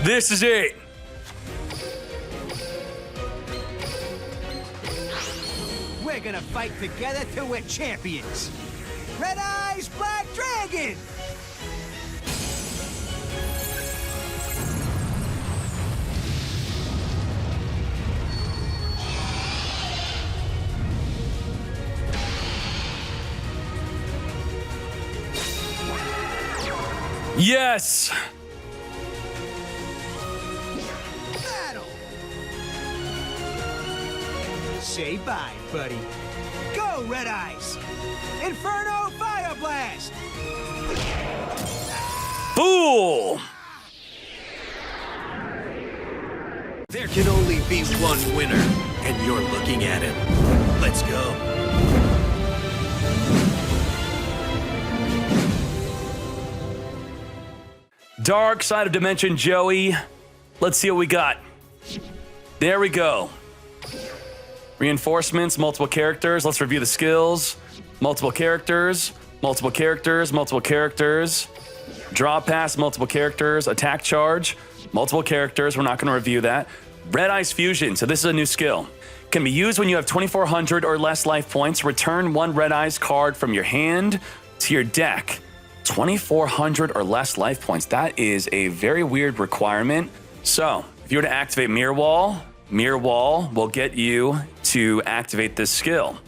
This is it. We're gonna fight together till we're champions. Red Eyes Black Dragon! Yes! Battle! Say bye, buddy. Go, Red Eyes! Inferno Fire Blast! Fool! There can only be one winner, and you're looking at him. Let's go. Dark Side of Dimension Joey. Let's see what we got. There we go. Reinforcements, multiple characters. Let's review the skills. Multiple characters, multiple characters, multiple characters. Draw pass, multiple characters. Attack charge, multiple characters. We're not going to review that. Red Eyes Fusion. So this is a new skill. Can be used when you have 2,400 or less life points. Return one Red Eyes card from your hand to your deck. 2,400 or less life points. That is a very weird requirement. So if you were to activate Mirror Wall will get you to activate this skill.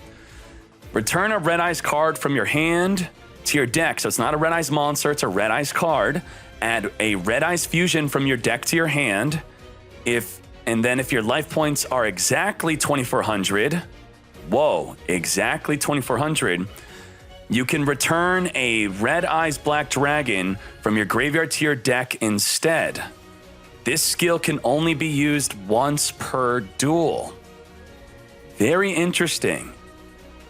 Return a Red Eyes card from your hand to your deck. So it's not a Red Eyes monster, it's a Red Eyes card. Add a Red Eyes Fusion from your deck to your hand. And then if your life points are exactly 2,400, exactly 2,400, you can return a Red Eyes Black Dragon from your graveyard to your deck instead. This skill can only be used once per duel. Very interesting.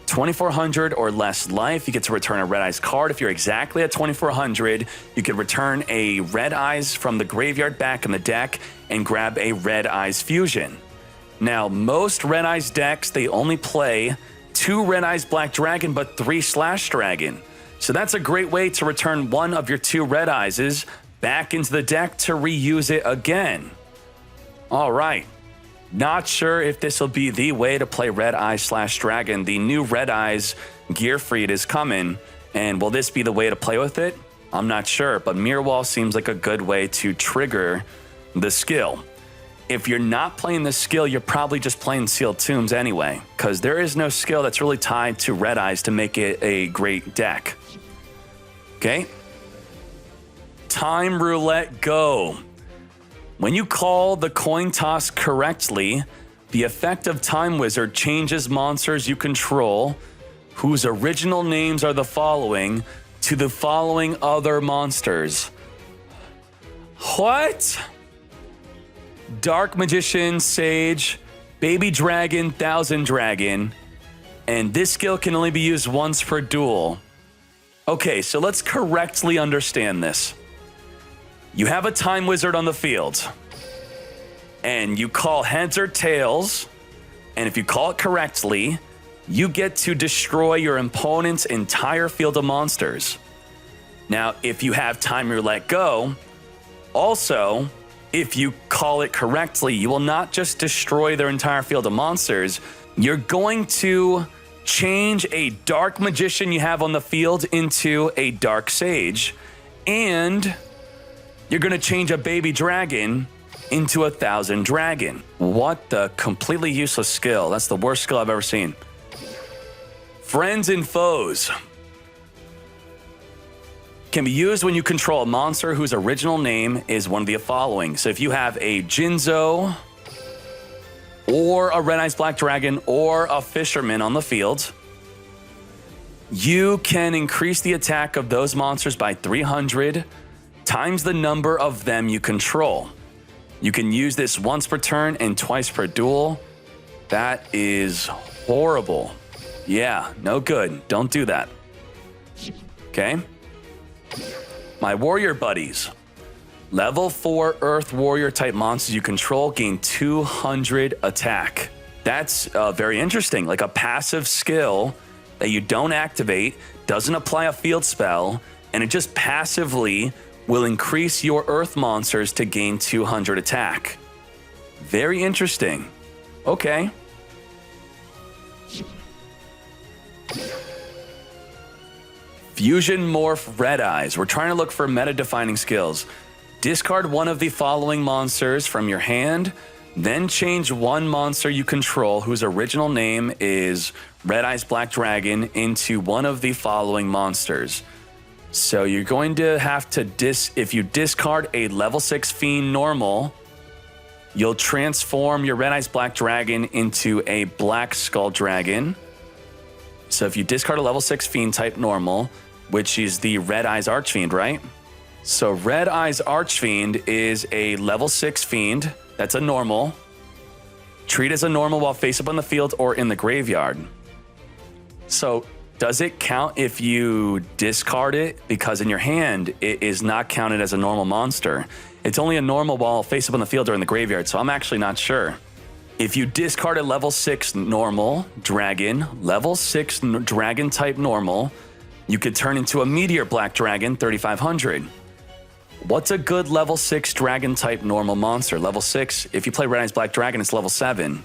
2,400 or less life, you get to return a Red Eyes card. If you're exactly at 2,400, you can return a Red Eyes from the graveyard back in the deck and grab a Red Eyes Fusion. Now, most Red Eyes decks, they only play 2 Red Eyes Black Dragon, but 3 Slash Dragon. So that's a great way to return one of your 2 Red Eyes back into the deck to reuse it again. All right. Not sure if this will be the way to play Red Eyes Slash Dragon. The new Red Eyes Gearfried is coming, and will this be the way to play with it? I'm not sure, but Mirror Wall seems like a good way to trigger the skill. If you're not playing this skill, you're probably just playing Sealed Tombs anyway, because there is no skill that's really tied to Red Eyes to make it a great deck. Okay? Time Roulette Go. When you call the coin toss correctly, the effect of Time Wizard changes monsters you control, whose original names are the following, to the following other monsters. What? Dark Magician, Sage, Baby Dragon, Thousand Dragon, and this skill can only be used once per duel. Okay, so let's correctly understand this. You have a Time Wizard on the field, and you call heads or tails, and if you call it correctly, you get to destroy your opponent's entire field of monsters. Now, if you have Time Roulette Go, also, if you call it correctly, you will not just destroy their entire field of monsters, you're going to change a Dark Magician you have on the field into a Dark Sage, and you're going to change a Baby Dragon into a Thousand Dragon. What the completely useless skill. That's the worst skill I've ever seen. Friends and Foes. Can be used when you control a monster whose original name is one of the following. So if you have a Jinzo, or a Red Eyes Black Dragon, or a Fisherman on the field, you can increase the attack of those monsters by 300 times the number of them you control. You can use this once per turn and twice per duel. That is horrible. Yeah, no good. Don't do that. Okay? My warrior buddies. Level 4 Earth Warrior type monsters you control gain 200 attack. That's very interesting. Like a passive skill that you don't activate, doesn't apply a field spell, and it just passively will increase your earth monsters to gain 200 attack. Very interesting. Okay. Fusion Morph Red Eyes. We're trying to look for meta-defining skills. Discard one of the following monsters from your hand, then change one monster you control whose original name is Red Eyes Black Dragon into one of the following monsters. So you're going to have to if you discard a level 6 Fiend normal, you'll transform your Red Eyes Black Dragon into a Black Skull Dragon. So if you discard a level 6 Fiend type normal, which is the Red Eyes Archfiend, right? So Red Eyes Archfiend is a level 6 Fiend. That's a normal. Treat as a normal while face up on the field or in the graveyard. So does it count if you discard it? Because in your hand, it is not counted as a normal monster. It's only a normal while face up on the field or in the graveyard, so I'm actually not sure. If you discard a level 6 normal dragon, level 6 dragon type normal, you could turn into a Meteor Black Dragon 3500. What's a good level 6 dragon type normal monster? Level 6, if you play Red Eyes Black Dragon, it's level 7.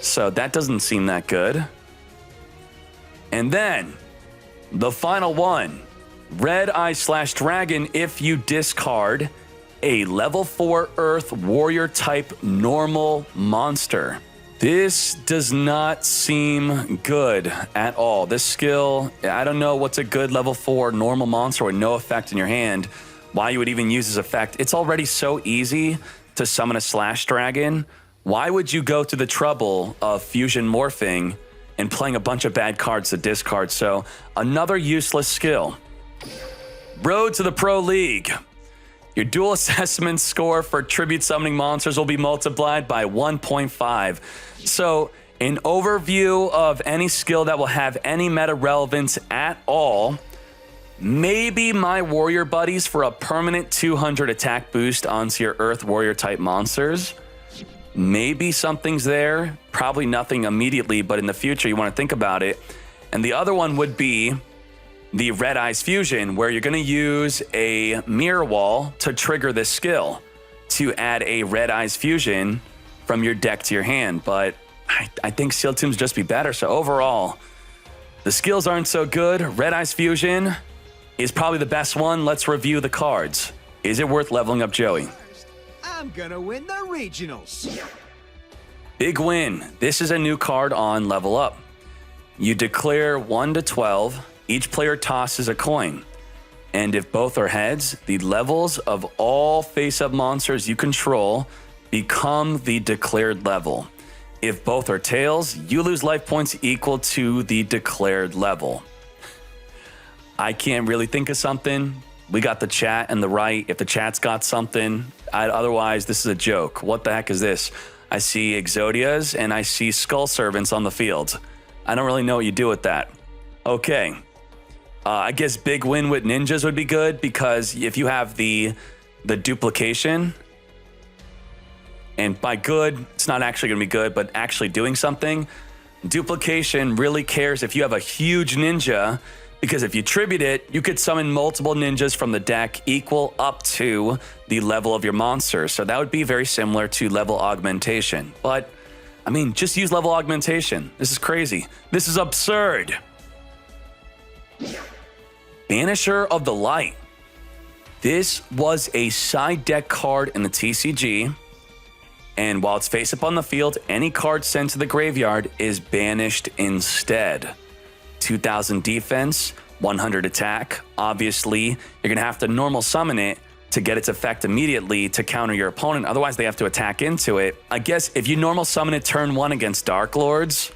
So that doesn't seem that good. And then, the final one, Red Eyes / Dragon if you discard a level 4 Earth Warrior type normal monster. This does not seem good at all. This skill, I don't know what's a good level 4 normal monster with no effect in your hand, why you would even use this effect. It's already so easy to summon a Slash Dragon. Why would you go to the trouble of fusion morphing and playing a bunch of bad cards to discard? So another useless skill. Road to the Pro League. Your duel assessment score for tribute summoning monsters will be multiplied by 1.5. So an overview of any skill that will have any meta relevance at all. Maybe my warrior buddies for a permanent 200 attack boost onto your Earth Warrior type monsters. Maybe something's there. Probably nothing immediately, but in the future you want to think about it. And the other one would be the Red Eyes Fusion, where you're going to use a mirror wall to trigger this skill to add a Red Eyes Fusion from your deck to your hand. But I think Sealed Tombs just be better. So overall, the skills aren't so good. Red Eyes Fusion is probably the best one. Let's review the cards. Is it worth leveling up Joey? I'm gonna win the regionals. Big win. This is a new card on Level Up. You declare 1 to 12. Each player tosses a coin. And if both are heads, the levels of all face-up monsters you control become the declared level. If both are tails, you lose life points equal to the declared level. I can't really think of something. We got the chat and the right. If the chat's got something, otherwise this is a joke. What the heck is this? I see Exodias and I see Skull Servants on the field. I don't really know what you do with that. Okay. I guess big win with ninjas would be good, because if you have the duplication, and by good, it's not actually going to be good, but actually doing something, duplication really cares if you have a huge ninja, because if you tribute it, you could summon multiple ninjas from the deck equal up to the level of your monster. So that would be very similar to level augmentation. But, I mean, just use level augmentation. This is crazy. This is absurd. Banisher of the Light. This was a side deck card in the TCG, and while it's face up on the field, any card sent to the graveyard is banished instead. 2000 defense, 100 attack. Obviously, you're going to have to normal summon it to get its effect immediately to counter your opponent. Otherwise, they have to attack into it. I guess if you normal summon it turn 1 against Dark Lords,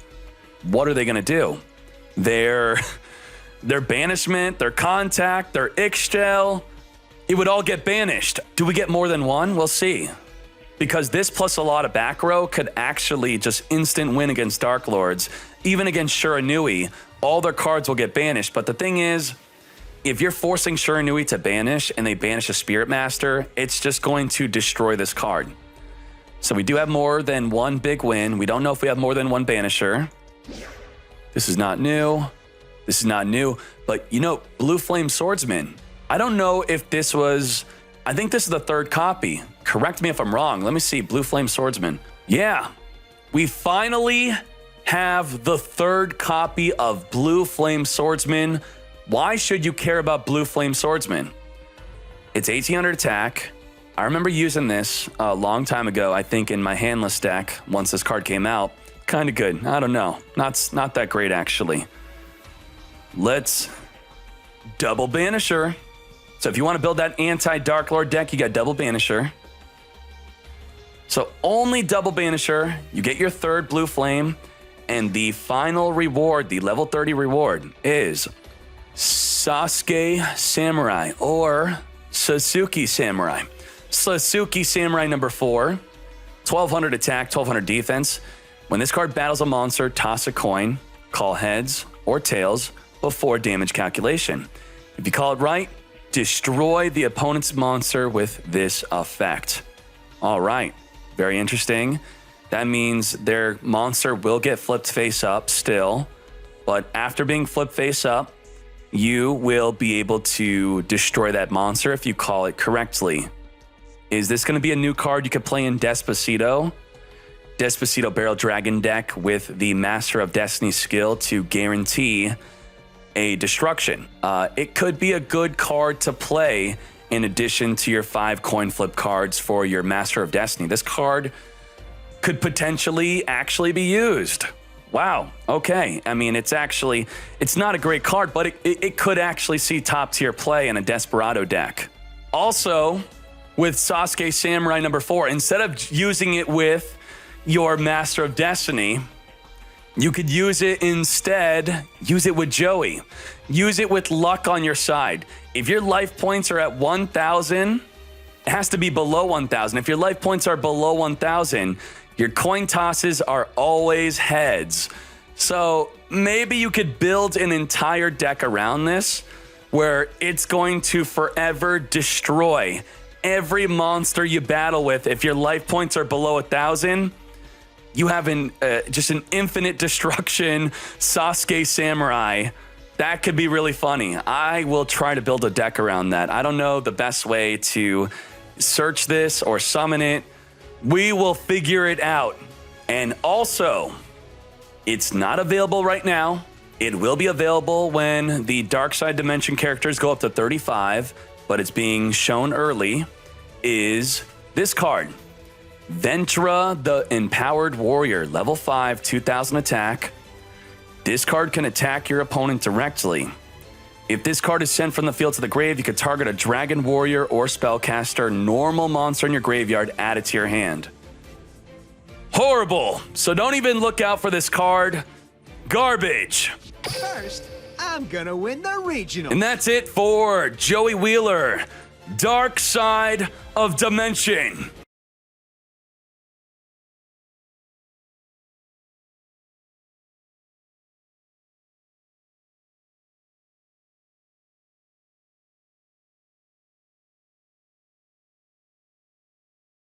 what are they going to do? Their banishment, their contact, their Ixchel, it would all get banished. Do we get more than one? We'll see. Because this plus a lot of back row could actually just instant win against Dark Lords. Even against Shiranui, all their cards will get banished. But the thing is, if you're forcing Shiranui to banish and they banish a Spirit Master, it's just going to destroy this card. So we do have more than one big win. We don't know if we have more than one banisher. This is not new. This is not new. But, you know, Blue Flame Swordsman, I don't know if this was, I think this is the third copy. Correct me if I'm wrong. Let me see, Blue Flame Swordsman. Yeah, we finally have the third copy of Blue Flame Swordsman. Why should you care about Blue Flame Swordsman? It's 1800 attack. I remember using this a long time ago, I think in my handless deck, once this card came out. Kind of good. I don't know. Not that great, actually. Let's double Banisher. So if you want to build that anti-Dark Lord deck, you got double Banisher. So only double Banisher. You get your third Blue Flame. And the final reward, the level 30 reward, is Sasuke Samurai or Sasuke Samurai. Sasuke Samurai number 4, 1200 attack, 1200 defense. When this card battles a monster, toss a coin, call heads or tails before damage calculation. If you call it right, destroy the opponent's monster with this effect. All right, very interesting. That means their monster will get flipped face up still, but after being flipped face up, you will be able to destroy that monster if you call it correctly. Is this going to be a new card you could play in Despacito? Despacito Barrel Dragon deck with the Master of Destiny skill to guarantee a destruction. It could be a good card to play in addition to your 5 coin flip cards for your Master of Destiny. This card could potentially actually be used. Wow, okay. I mean, it's not a great card, but it could actually see top tier play in a Desperado deck. Also, with Sasuke Samurai number 4, instead of using it with your Master of Destiny, you could use it instead, use it with Joey. Use it with luck on your side. If your life points are at 1,000, it has to be below 1,000. If your life points are below 1,000, your coin tosses are always heads. So maybe you could build an entire deck around this where it's going to forever destroy every monster you battle with. If your life points are below 1,000, you have just an infinite destruction Sasuke Samurai. That could be really funny. I will try to build a deck around that. I don't know the best way to search this or summon it. We will figure it out. And also, it's not available right now. It will be available when the Dark Side Dimension characters go up to 35, but it's being shown early, is this card. Ventra, the Empowered Warrior, level 5, 2000 attack. This card can attack your opponent directly. If this card is sent from the field to the grave, you could target a Dragon Warrior or Spellcaster, normal monster in your graveyard, add it to your hand. Horrible. So don't even look out for this card. Garbage. First, I'm gonna win the regional. And that's it for Joey Wheeler, Dark Side of Dimension.